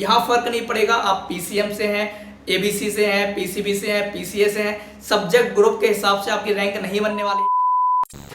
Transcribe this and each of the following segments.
यहाँ फर्क नहीं पड़ेगा आप पीसीएम से हैं, एबीसी से हैं, पीसीबी से हैं, पीसीए से हैं, सब्जेक्ट ग्रुप के हिसाब से आपकी रैंक नहीं बनने वाली।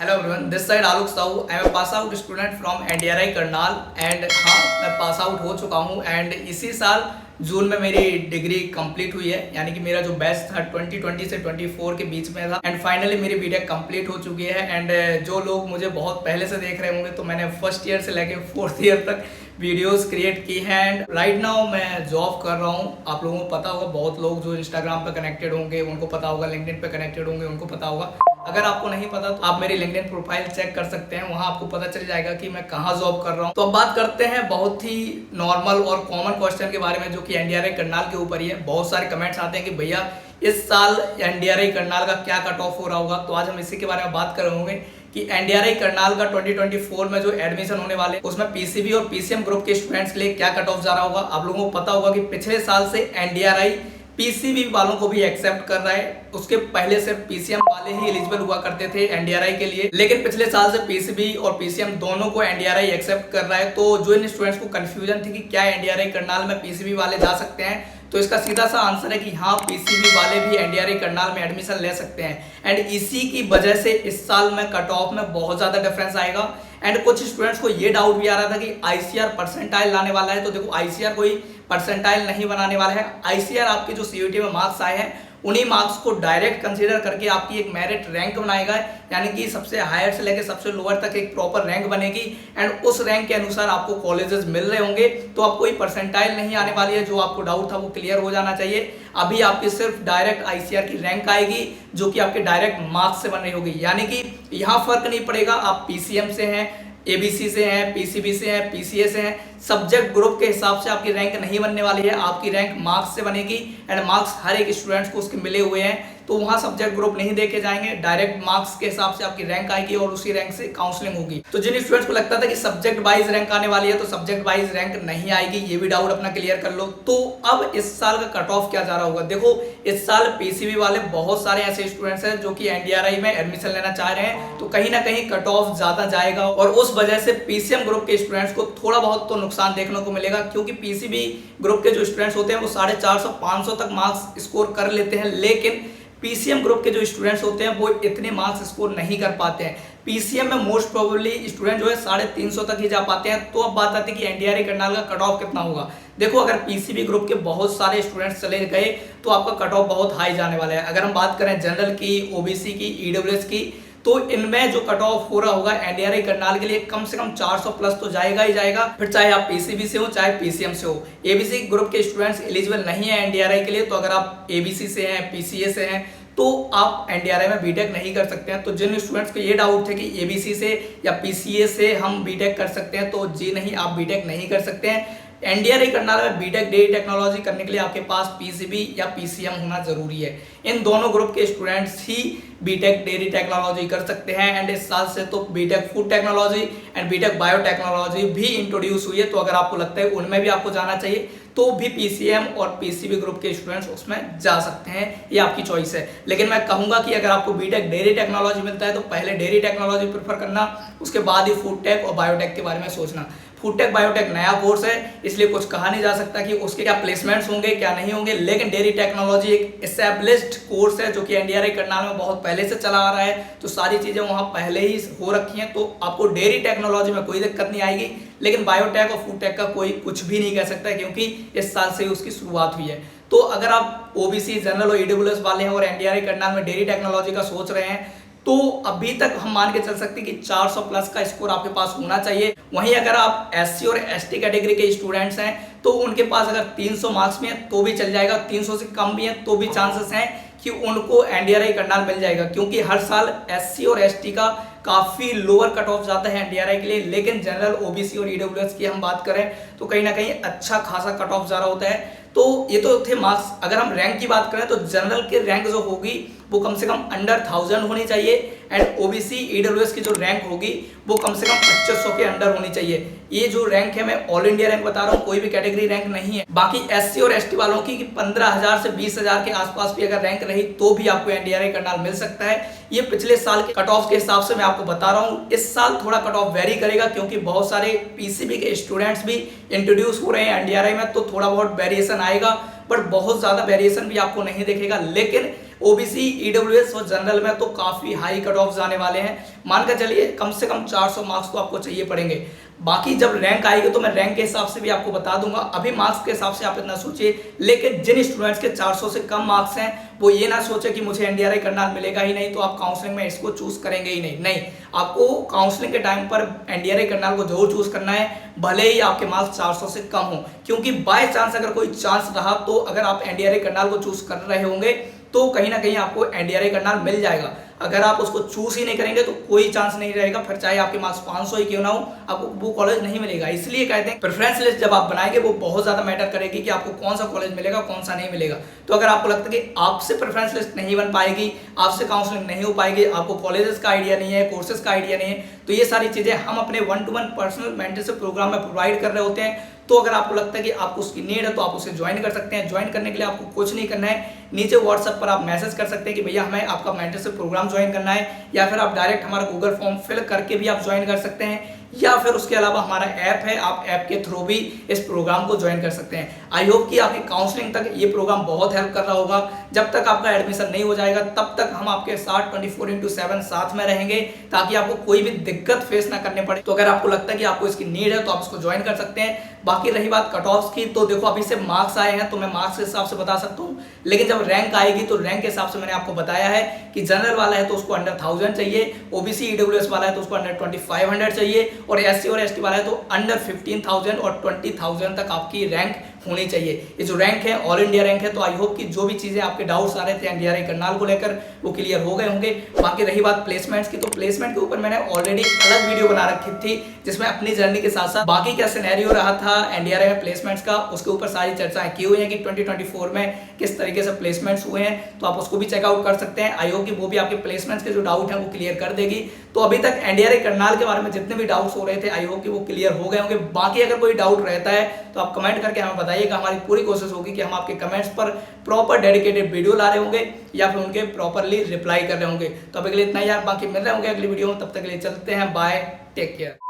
Hello everyone, this side Alok Sahu. I am pass out student from NDRI Karnal and हाँ, मैं पास आउट हो चुका हूँ एंड इसी साल जून में मेरी डिग्री कंप्लीट हुई है। यानी कि मेरा जो बैच था 2020 से 24 के बीच में था एंड फाइनली मेरी बीटेक कंप्लीट हो चुकी है। एंड जो लोग मुझे बहुत पहले से देख रहे होंगे तो मैंने फर्स्ट ईयर से लेके फोर्थ ईयर तक वीडियोस क्रिएट की हैं एंड राइट नाउ मैं जॉब कर रहा हूँ। आप लोगों को पता होगा, बहुत लोग जो इंस्टाग्राम पे कनेक्टेड होंगे उनको पता होगा, लिंक्डइन पे कनेक्टेड होंगे उनको पता होगा। अगर आपको नहीं पता तो आप मेरी लिंक्डइन प्रोफाइल चेक कर सकते हैं, वहां आपको पता चल जाएगा कि मैं कहाँ जॉब कर रहा हूँ। तो अब बात करते हैं बहुत ही नॉर्मल और कॉमन क्वेश्चन के बारे में जो कि एनडीआरआई करनाल के ऊपर ही है। बहुत सारे कमेंट्स आते हैं कि भैया इस साल एनडीआरआई करनाल का क्या कट ऑफ हो रहा होगा, तो आज हम इसी के बारे में बात कर रहे होंगे कि एनडीआरआई करनाल का 2024 में जो एडमिशन होने वाले उसमें पीसीबी और पीसीएम ग्रुप के स्टूडेंट्स के लिए क्या कट ऑफ जा रहा होगा। आप लोगों को पता होगा कि पिछले साल से एनडीआरआई पीसीबी वालों को भी एक्सेप्ट कर रहा है। उसके पहले सिर्फ पीसीएम वाले ही एलिजिबल हुआ करते थे एनडीआरआई के लिए, लेकिन पिछले साल से पीसीबी और पीसीएम दोनों को एनडीआरआई एक्सेप्ट कर रहा है। तो जो इन स्टूडेंट्स को कंफ्यूजन थी कि क्या एनडीआरआई करनाल में पीसीबी वाले जा सकते हैं, तो इसका सीधा सा आंसर है कि हाँ, पीसीबी वाले भी एनडीआरआई करनाल में एडमिशन ले सकते हैं। एंड इसी की वजह से इस साल में कट ऑफ में बहुत ज्यादा डिफरेंस आएगा। एंड कुछ स्टूडेंट्स को ये डाउट भी आ रहा था कि आईसीआर परसेंटाइल लाने वाला है, तो देखो आईसीआर कोई परसेंटाइल नहीं बनाने वाला है। आईसीआर आपके जो सीयूईटी में मार्क्स आए हैं उन्हीं मार्क्स को डायरेक्ट कंसीडर करके आपकी एक मेरिट रैंक बनाएगा। यानी कि सबसे हायर से लेकर सबसे लोअर तक एक प्रॉपर रैंक बनेगी एंड उस रैंक के अनुसार आपको कॉलेजेस मिल रहे होंगे। तो अब कोई परसेंटाइल नहीं आने वाली है। जो आपको डाउट था वो क्लियर हो जाना चाहिए। अभी आपकी सिर्फ डायरेक्ट आईसीआर की रैंक आएगी जो कि आपके डायरेक्ट मार्क्स से बन रही होगी। यानी कि यहाँ फर्क नहीं पड़ेगा आप पीसीएम से हैं, एबीसी से हैं, पीसीबी से हैं, पीसीए से हैं, सब्जेक्ट ग्रुप के हिसाब से आपकी रैंक नहीं बनने वाली है। आपकी रैंक मार्क्स से बनेगी एंड मार्क्स हर एक स्टूडेंट्स को उसके मिले हुए हैं। तो वहां सब्जेक्ट ग्रुप नहीं देखे जाएंगे, डायरेक्ट मार्क्स के हिसाब से आपकी रैंक आएगी और उसी रैंक से काउंसलिंग होगी। तो जिन स्टूडेंट्स को लगता था कि सब्जेक्ट वाइज रैंक आने वाली है, तो सब्जेक्ट वाइज रैंक नहीं आएगी, ये भी डाउट अपना क्लियर कर लो। तो अब इस साल का कट ऑफ क्या जा रहा होगा, देखो इस साल पीसीबी वाले बहुत सारे ऐसे स्टूडेंट्स हैं जो कि एनडीआरआई में एडमिशन लेना चाह रहे हैं, तो कहीं ना कहीं कट ऑफ ज्यादा जाएगा और उस वजह से पीसीएम ग्रुप के स्टूडेंट्स को थोड़ा बहुत तो नुकसान देखने को मिलेगा। क्योंकि पीसीबी ग्रुप के जो स्टूडेंट्स होते हैं वो 450-500 तक मार्क्स स्कोर कर लेते हैं, लेकिन पीसीएम ग्रुप के जो स्टूडेंट्स होते हैं वो इतने मार्क्स स्कोर नहीं कर पाते हैं। पीसीएम में मोस्ट प्रोबेबली स्टूडेंट जो है 350 तक ही जा पाते हैं। तो अब बात आती है कि एनडीआरआई करनाल का कट ऑफ कितना होगा। देखो अगर पीसीबी ग्रुप के बहुत सारे स्टूडेंट्स चले गए तो आपका कट ऑफ बहुत हाई जाने वाला है। अगर हम बात करें जनरल की, ओबीसी की, ईडब्ल्यूएस की, तो इनमें जो कट ऑफ हो रहा होगा एनडीआरआई करनाल के लिए कम से कम 400 प्लस तो जाएगा ही जाएगा। फिर चाहे आप पीसीबी से हो चाहे पीसीएम से हो। एबीसी ग्रुप के स्टूडेंट्स एलिजिबल नहीं है एनडीआरआई के लिए, तो अगर आप एबीसी से हैं, पीसीए से हैं, तो आप एनडीआरआई में बीटेक नहीं कर सकते हैं। तो जिन स्टूडेंट्स को ये डाउट थे कि एबीसी से या पीसीए से हम बीटेक कर सकते हैं, तो जी नहीं, आप बीटेक नहीं कर सकते हैं। एनडीआरआई करनाल में बीटेक डेयरी टेक्नोलॉजी करने के लिए आपके पास पीसीबी या पीसीएम होना जरूरी है। इन दोनों ग्रुप के स्टूडेंट्स ही बीटेक डेयरी टेक्नोलॉजी कर सकते हैं। एंड इस साल से तो B Tech food technology and B Tech biotechnology भी इंट्रोड्यूस हुई है। तो अगर आपको लगता है उनमें भी आपको जाना चाहिए तो भी पीसीएम और पीसीबी ग्रुप के स्टूडेंट्स उसमें जा सकते हैं, ये आपकी चॉइस है। लेकिन मैं कहूंगा कि अगर आपको बीटेक डेयरी टेक्नोलॉजी मिलता है तो पहले डेयरी टेक्नोलॉजी प्रेफर करना, उसके बाद ही फूड टेक और बायोटेक के बारे में सोचना। फूड टेक बायोटेक नया कोर्स है, इसलिए कुछ कहा नहीं जा सकता कि उसके क्या प्लेसमेंट्स होंगे क्या नहीं होंगे, लेकिन डेयरी टेक्नोलॉजी एक एस्टैब्लिश्ड कोर्स है जो कि एनडीआरआई करनाल में बहुत पहले से चला आ रहा है। तो सारी चीजें वहां पहले ही हो रखी हैं, तो आपको डेयरी टेक्नोलॉजी में कोई दिक्कत नहीं आएगी। लेकिन बायोटेक और फूड टेक का कोई कुछ भी नहीं कह सकता क्योंकि इस साल से ही उसकी शुरुआत हुई है। तो अगर आप ओबीसी, जनरल और ईडब्ल्यूएस वाले हैं और एनडीआरआई करनाल में डेयरी टेक्नोलॉजी का सोच रहे हैं, तो अभी तक हम मान के चल सकते हैं कि 400 प्लस का स्कोर आपके पास होना चाहिए। वहीं अगर आप एससी और एसटी कैटेगरी के स्टूडेंट्स हैं तो उनके पास अगर 300 मार्क्स में है तो भी चल जाएगा, 300 से कम भी है तो भी चांसेस हैं कि उनको एनडीआरआई करनाल मिल जाएगा। क्योंकि हर साल एससी और एसटी का काफी लोअर कट ऑफ जाता है एनडीआरआई के लिए, लेकिन जनरल, ओबीसी और ईडब्ल्यूएस की हम बात करें तो कहीं ना कहीं अच्छा खासा कट ऑफ जा रहा होता है। तो ये तो थे मार्क्स। अगर हम रैंक की बात करें तो जनरल की रैंक जो होगी वो कम से कम अंडर 1000 होनी चाहिए एंड ओबीसी ईडब्ल्यूएस की जो रैंक होगी वो कम से कम 2500 के अंडर होनी चाहिए। ये जो रैंक है मैं ऑल इंडिया रैंक बता रहा हूँ, कोई भी कैटेगरी रैंक नहीं है। बाकी एससी और एसटी वालों की 15,000 से 20,000 के आसपास भी अगर रैंक रही तो भी आपको एनडीआरआई करनाल मिल सकता है। ये पिछले साल के कट ऑफ के हिसाब से मैं आपको बता रहा हूँ। इस साल थोड़ा कट ऑफ वेरी करेगा क्योंकि बहुत सारे पीसीबी के स्टूडेंट्स भी इंट्रोड्यूस हो रहे हैं एनडीआरआई में, तो थोड़ा बहुत वेरिएशन आएगा, बट बहुत ज्यादा वेरिएशन भी आपको नहीं दिखेगा। लेकिन ओबीसी ईडब्ल्यूएस और जनरल में तो काफी हाई कट ऑफ आने वाले हैं। मानकर चलिए कम से कम 400 मार्क्स तो आपको चाहिए पड़ेंगे। बाकी जब रैंक आएगी तो मैं रैंक के हिसाब से भी आपको बता दूंगा, अभी मार्क्स के हिसाब से आप इतना सोचिए। लेकिन जिन स्टूडेंट्स के 400 से कम मार्क्स हैं वो ये ना सोचे कि मुझे एनडीआरआई करनाल मिलेगा ही नहीं तो आप काउंसलिंग में इसको चूज करेंगे ही नहीं। आपको काउंसलिंग के टाइम पर एनडीआरआई करनाल को जरूर चूज करना है, भले ही आपके मार्क्स 400 से कम हो, क्योंकि बाय चांस अगर कोई चांस रहा तो अगर आप एनडीआरआई करनाल को चूज कर रहे होंगे तो कहीं ना कहीं आपको एनडीआरआई करनाल मिल जाएगा। अगर आप उसको चूज ही नहीं करेंगे तो कोई चांस नहीं रहेगा, फिर चाहे आपके मार्क्स 500 ही क्यों ना हो, आपको वो कॉलेज नहीं मिलेगा। इसलिए कहते हैं प्रेफरेंस लिस्ट जब आप बनाएंगे वो बहुत ज्यादा मैटर करेगी कि आपको कौन सा कॉलेज मिलेगा कौन सा नहीं मिलेगा। तो अगर आपको लगता है कि आपसे प्रेफरेंस लिस्ट नहीं बन पाएगी, आपसे काउंसलिंग नहीं हो पाएगी, आपको कॉलेजेस का आइडिया नहीं है, कोर्सेज का आइडिया नहीं है, तो ये सारी चीजें हम अपने 1-to-1 पर्सनल मेंटरशिप प्रोग्राम में प्रोवाइड कर रहे होते हैं। तो अगर आपको लगता है कि आपको उसकी नीड है तो आप उसे ज्वाइन कर सकते हैं। ज्वाइन करने के लिए आपको कुछ नहीं करना है, नीचे व्हाट्सएप पर आप मैसेज कर सकते हैं कि भैया हमें आपका मेंटरशिप प्रोग्राम ज्वाइन करना है, या फिर आप डायरेक्ट हमारा गूगल फॉर्म फिल करके भी आप ज्वाइन कर सकते हैं, या फिर उसके अलावा हमारा ऐप है, आप ऐप के थ्रू भी इस प्रोग्राम को ज्वाइन कर सकते हैं। आई होप कि आपकी काउंसलिंग तक ये प्रोग्राम बहुत हेल्प कर रहा होगा। जब तक आपका एडमिशन नहीं हो जाएगा तब तक हम आपके साथ 24/7 साथ में रहेंगे ताकि आपको कोई भी दिक्कत फेस ना करने पड़े। तो अगर आपको लगता है कि आपको इसकी नीड है तो आप इसको ज्वाइन कर सकते हैं। बाकी रही बात कट ऑफ्स की, तो देखो अभी से मार्क्स आए हैं तो मैं मार्क्स के हिसाब से बता सकता हूँ, लेकिन जब रैंक आएगी तो रैंक के हिसाब से मैंने आपको बताया है कि जनरल वाला है तो उसको अंडर 1000 चाहिए, ओबीसी ईडब्ल्यूएस वाला है तो उसको अंडर 2500 चाहिए, और एससी और एसटी वाला है तो अंडर 15,000 और 20,000 तक आपकी रैंक होनी चाहिए। ये जो रैंक है ऑल इंडिया रैंक है। तो आई होप कि जो भी चीजें आपके डाउट्स आ रहे थे एनडीआरआई करनाल को लेकर वो क्लियर हो गए होंगे। बाकी रही बात प्लेसमेंट्स की, तो प्लेसमेंट के ऊपर मैंने ऑलरेडी अलग वीडियो बना रखी थी जिसमें अपनी जर्नी के साथ साथ बाकी क्या सिनेरियो रहा था एनडीआरआई में प्लेसमेंट्स का, उसके ऊपर सारी चर्चाएं की हुई है कि 2024 में किस तरीके से प्लेसमेंट्स हुए हैं, तो आप उसको भी चेकआउट कर सकते हैं। आई होप कि वो भी आपके प्लेसमेंट्स के जो डाउट है वो क्लियर कर देगी। तो अभी तक एनडीआरआई करनाल के बारे में जितने भी डाउट्स हो रहे थे आई होप कि वो क्लियर हो गए होंगे। बाकी अगर कोई डाउट रहता है तो आप कमेंट करके हमें बताइएगा, हमारी पूरी कोशिश होगी कि हम आपके कमेंट्स पर प्रॉपर डेडिकेटेड वीडियो ला रहे होंगे या फिर उनके प्रॉपरली रिप्लाई कर रहे होंगे। तो अभी के लिए इतना ही यार, बाकी मिल रहे होंगे अगली वीडियो में, तब तक के लिए चलते हैं, बाय, टेक केयर।